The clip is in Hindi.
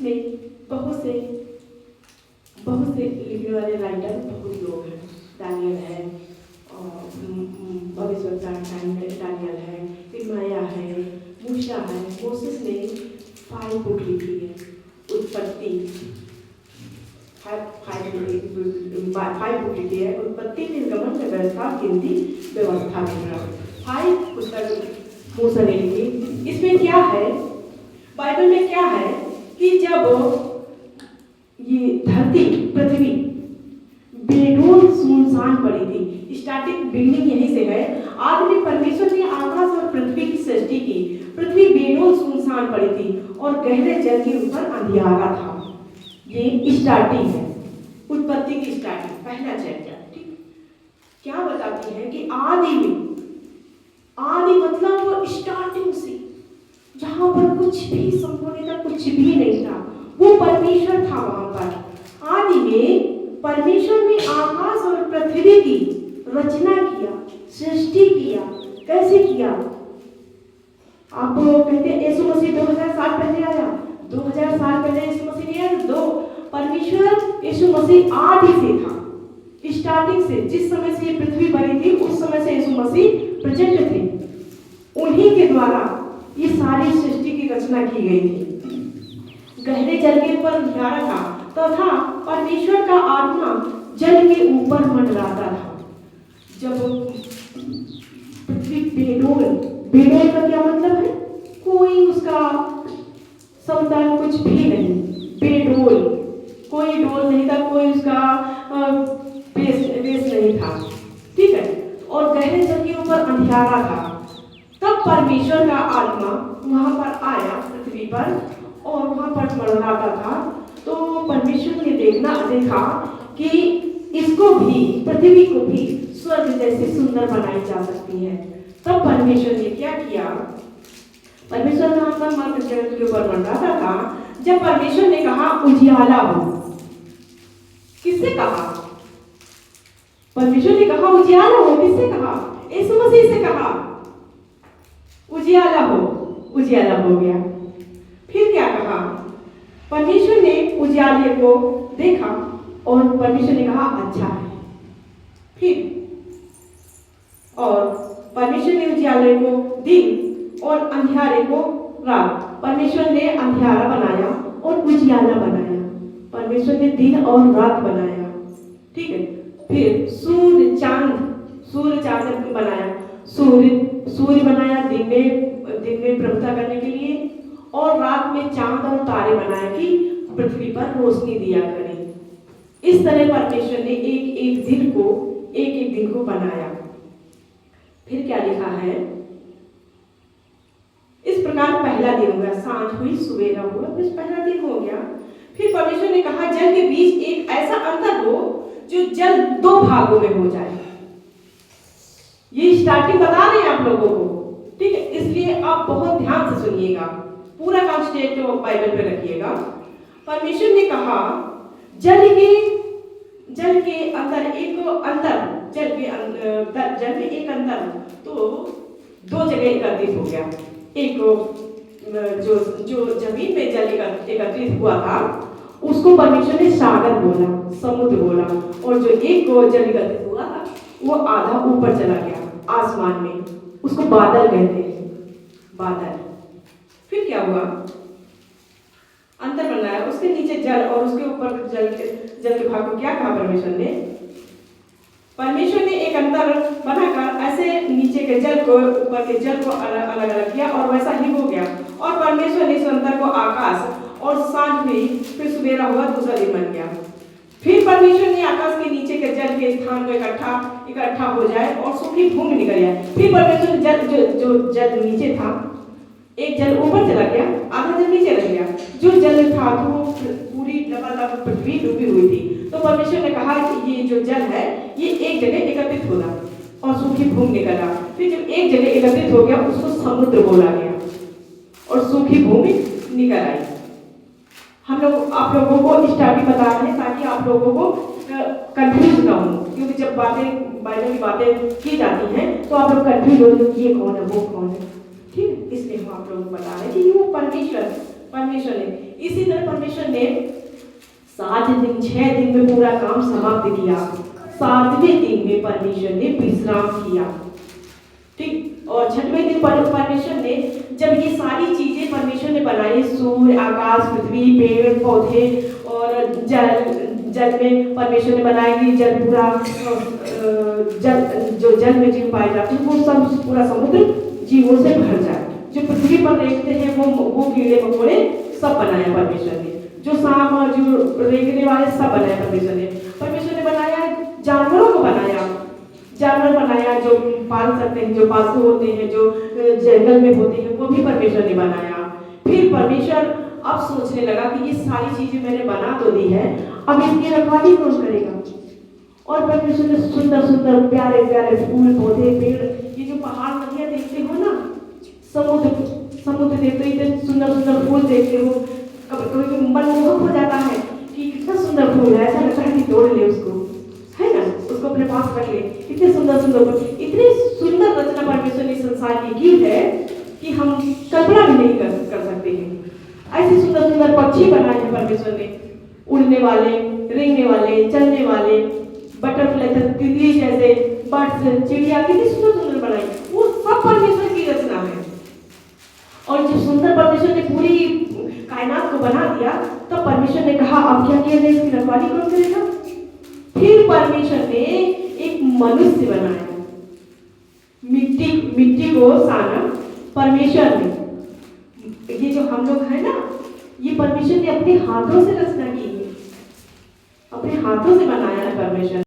इसमें बहुत से लिखने वाले राइटर बहुत लोग हैं। दानियल है, भविष्यवक्ता दानियल है, इर्मिया है, मूसा है। मोसेस ने 5 बुक लिखी है। उत्पत्ति 5 बुक लिखी है। उत्पत्ति, निर्गमन, व्यवस्था, गिनती, व्यवस्था वगैरह 5 पुस्तक मूसा ने लिखी। इसमें क्या है, बाइबल में क्या है कि जब ये धरती पृथ्वी बेडूल सुनसान पड़ी थी, स्टार्टिंग बिल्डिंग यहीं से है। आदमी परमेश्वर ने आकाश और पृथ्वी की सृष्टि की। पृथ्वी बेडूल सुनसान पड़ी थी और गहरे जल के ऊपर अंधियारा था। ये स्टार्टिंग है, उत्पत्ति की स्टार्टिंग, पहला चैप्टर। ठीक, क्या बताती है कि आदि मतलब स्टार्टिंग से, जहां पर कुछ भी संपूर्णता कुछ भी नहीं था, वो परमेश्वर था। वहां पर आदि में परमेश्वर ने आकाश और पृथ्वी की रचना किया, सृष्टि किया। कैसे किया? आप कहते हैं यीशु मसीह 2000 साल पहले आया। 2000 साल पहले यीशु मसीह नहीं आया। परमेश्वर यीशु मसीह आदि से था, स्टार्टिंग से। जिस समय से ये पृथ्वी बनी थी उस समय से यीशु मसीह प्रेजेंट थे। उन्हीं के द्वारा ये सारी सृष्टि की रचना की गई थी। गहरे जल के ऊपर अंधियारा था तथा परमेश्वर का आत्मा जल के ऊपर मंडराता था। जब पृथ्वी बेडोल का क्या मतलब है? कोई उसका समतल कुछ भी नहीं, बेडोल, कोई डोल नहीं था, कोई उसका बेस नहीं था। ठीक है, और गहरे जल के ऊपर अंधियारा था। तब परमेश्वर का आत्मा वहां पर आया पृथ्वी पर और वहां पर मंडराता था। तो परमेश्वर ने देखा कि इसको भी, पृथ्वी को भी स्वर्ग जैसे सुंदर बनाई जा सकती है। तब परमेश्वर ने क्या किया? परमेश्वर का आत्मा पृथ्वी के ऊपर मंडराता था। जब परमेश्वर ने कहा उजियाला हो, किससे कहा? परमेश्वर ने कहा उजियाला हो। किससे कहा? यीशु मसीह से कहा उजियाला हो। उजियाला हो गया। फिर क्या कहा? परमेश्वर ने उजियाले को देखा और परमेश्वर ने कहा अच्छा है। फिर और परमेश्वर ने उजियाले को दिन और अंधियारे को रात। परमेश्वर ने अंधियारा बनाया और उजियाला बनाया। परमेश्वर ने दिन और रात बनाया। ठीक है, फिर सूर्य चांद बनाया। सूर्य बनाया दिन में प्रभुता करने के लिए, और रात में चांद और तारे बनाए कि पृथ्वी पर रोशनी दिया करें। इस तरह परमेश्वर ने एक दिन को बनाया। फिर क्या लिखा है? इस प्रकार पहला दिन हो गया, सांझ हुई सवेरा हुआ, बस पहला दिन हो गया। फिर परमेश्वर ने कहा जल के बीच एक ऐसा अंतर हो जो जल 2 भागों में हो जाए। ये स्टार्टिंग बता रहे हैं आप लोगों को, ठीक है? इसलिए आप बहुत ध्यान से सुनिएगा, पूरा कॉन्सेप्ट को बाइबल पे रखिएगा। परमेश्वर ने कहा जल के अंदर एक अंदर, जल में एक अंदर, तो 2 जगह एकत्रित हो गया। एक जो जमीन में जल एकत्रित हुआ था उसको परमेश्वर ने सागर बोला, समुद्र बोला, और जो एक को जल एकत्रित हुआ था वो आधा ऊपर चला गया आसमान में, उसको बादल कहते हैं, बादल। फिर क्या हुआ? अंतर बनाया, उसके नीचे जल और उसके ऊपर जल के भाग को क्या कहा परमेश्वर ने? परमेश्वर ने एक अंतर बनाकर ऐसे नीचे के जल को ऊपर के जल को अलग किया और वैसा ही हो गया। और परमेश्वर ने इस अंतर को आकाश, और सांझ हुई, फिर सवेरा हुआ, दूसरा दिन बन गया। फिर परमेश्वर ने आकाश के नीचे के जल के स्थान को इकट्ठा हो जाए और सूखी भूमि निकल जाए। फिर परमेश्वर ने जो जल नीचे था, एक जल ऊपर चला गया, आधा जल नीचे रह गया। जो जल था तो पूरी लबालब पृथ्वी डूबी हुई थी। तो परमेश्वर ने कहा कि ये जो जल है ये एक जगह एकत्रित होगा और सूखी भूमि निकला। फिर जब एक जगह एकत्रित हो गया उसको समुद्र बोला गया और सूखी भूमि निकल आई। हम लोग आप लोगों को स्टार्टिंग बता रहे हैं ताकि आप लोगों को कंफ्यूज ना हो, क्योंकि जब बाइबल की बातें की जाती हैं तो आप लोग कंफ्यूज हो, ये कौन है वो कौन है। ठीक है, इसलिए हम आप लोगों को बता रहे हैं कि वो परमेश्वर परमेश्वर ने। इसी तरह परमेश्वर ने 7 दिन 6 दिन में पूरा काम समाप्त किया, 7वें दिन में परमेश्वर ने विश्राम किया। ठीक, और 6वें दिन परमेश्वर ने जब ये सारी चीजें परमेश्वर ने बनाई, सूर्य, आकाश, पृथ्वी, पेड़ पौधे और जल में परमेश्वर ने बनाया कि जल पूरा जो जल में जीव पाए जाते हैं वो सब पूरा समुद्र जीवों से भर जाए। जो पृथ्वी पर रेंगते हैं वो कीड़े मकोड़े सब बनाया परमेश्वर ने, जो सांप और जो रेंगने वाले सब बनाया परमेश्वर ने। परमेश्वर ने बनाया जानवरों को बनाया, जानवर बनाया जो पाल सकते हैं, जो पालतू होते हैं, जो जंगल में होते हैं, वो भी परमेश्वर ने बनाया। फिर परमेश्वर अब सोचने लगा कि ये सारी चीजें मैंने बना तो दी है, अब इसकी रखवाली कौन करेगा। और परमेश्वर ने सुंदर सुंदर प्यारे प्यारे फूल पौधे पेड़, ये जो पहाड़ नदियां देखते हो ना, समुद्र देखते इतने सुंदर सुंदर फूल देखते हो, कभी मनमोहक हो जाता है कि कितना सुंदर फूल है, ऐसा लगता है कि तोड़ ले उसको, है ना, उसको अपने पास रख ले। इतने सुंदर सुंदर फूल, इतनी सुंदर रचना परमेश्वर ने संसार की है कि हम कल्पना भी नहीं कर सकते हैं। ऐसे सुंदर सुंदर पक्षी बनाए हैं परमेश्वर ने, उड़ने वाले, रेंगने वाले, चलने वाले, बटरफ्लाई, तितली जैसे बर्ड्स, चिड़िया, कितनी सुंदर सुंदर बनाई, वो सब परमेश्वर की रचना है। और जब सुंदर परमेश्वर ने पूरी कायनात को बना दिया, तब परमेश्वर ने कहा अब क्या किया जाए, इसकी रखवाली कौन करेगा। फिर परमेश्वर ने एक मनुष्य बनाया, मिट्टी को साना परमेश्वर ने, ये जो हम लोग है ना, ये परमेश्वर ने अपने हाथों से रचना की है, अपने हाथों से बनाया है परमेश्वर।